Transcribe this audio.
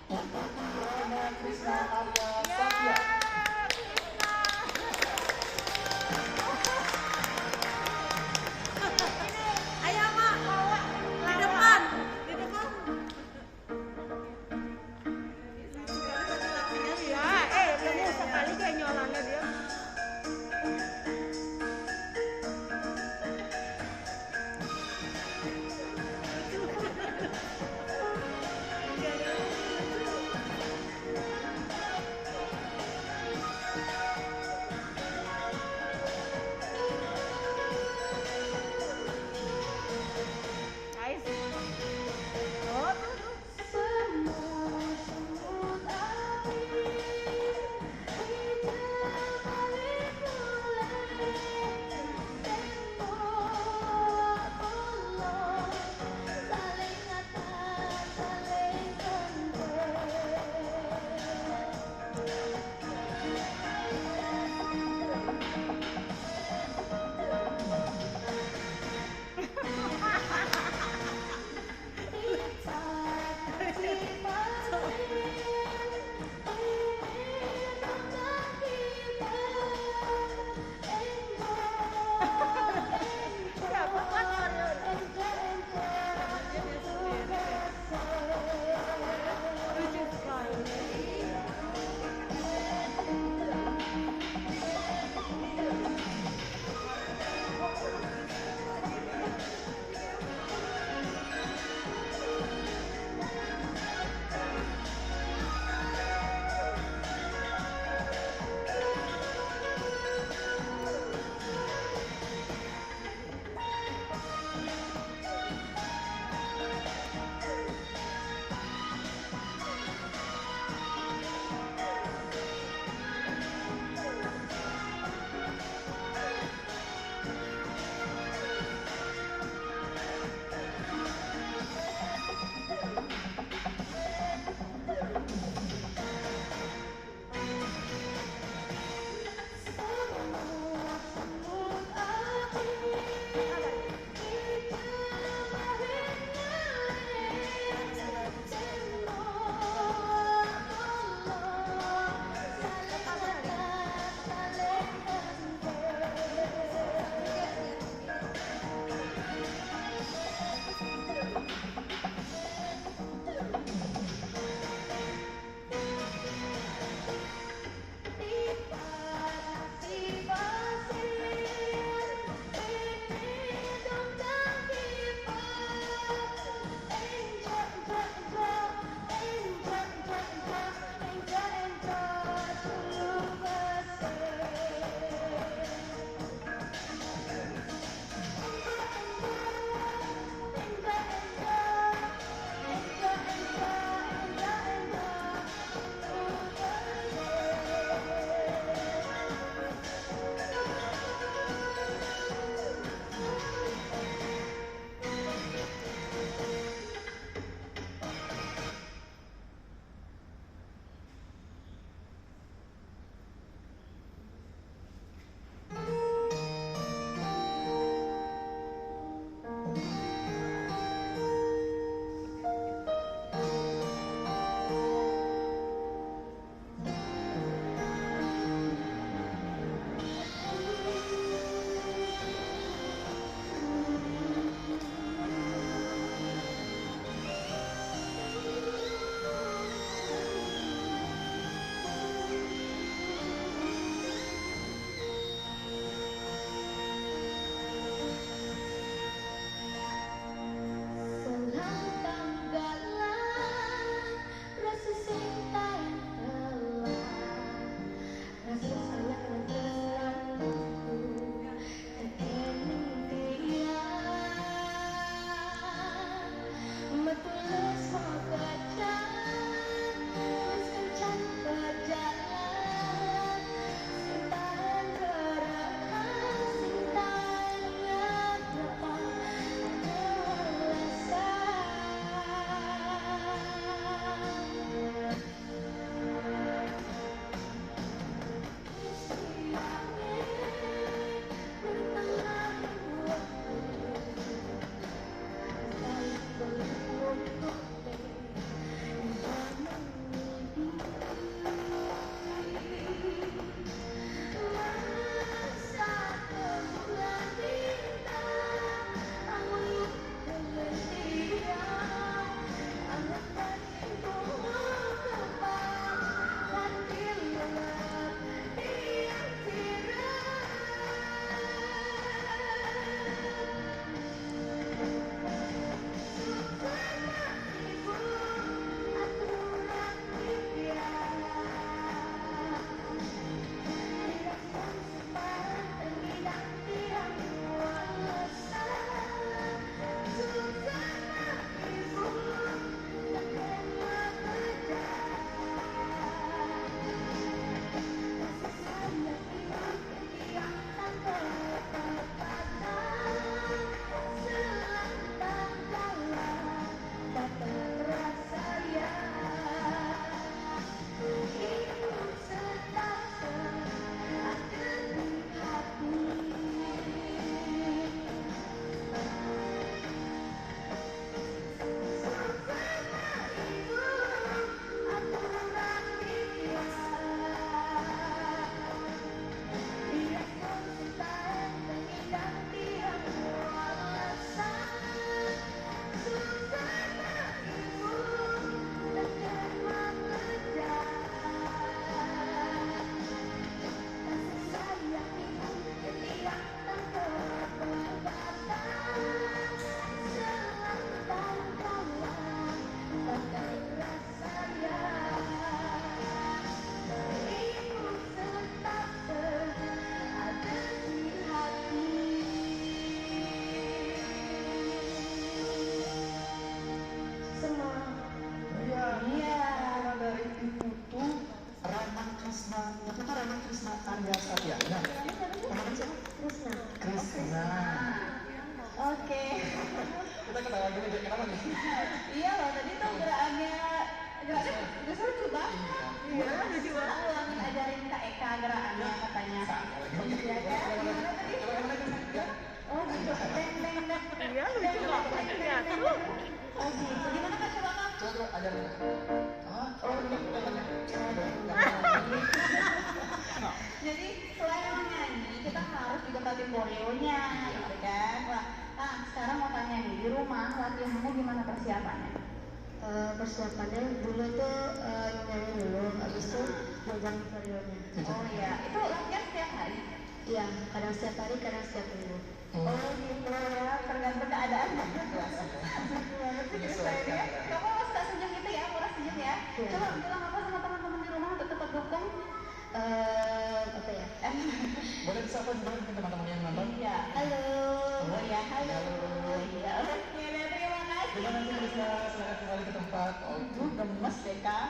Krishna Arya Satya. Ayo Mak, bawa di depan, di depan. Ya, kamu sekali kayak nyolannya dia. koreonya gitu kan. Nah, sekarang mau tanya nih, di rumah latihannya gimana persiapannya? Persiapannya dulu tuh nyanyi dulu, habis itu megang koreonya. Oh iya, itu latihan setiap hari? Iya, kadang setiap hari, kadang setiap minggu. Oh gitu ya, tergantung keadaan. Gimana sih Krisdayanti ya? Kamu suka senyum gitu ya, murah senyum ya? Iya. Coba bilang apa sama teman-teman di rumah untuk tetap dukung? Apa ya? Boleh disapa juga mungkin teman-teman yang nonton? Iya. Halo. Oh ya, halo. Iya, oke deh, terima kasih. Terima kasih bisa silakan kembali ke tempat. Gemes deh kak.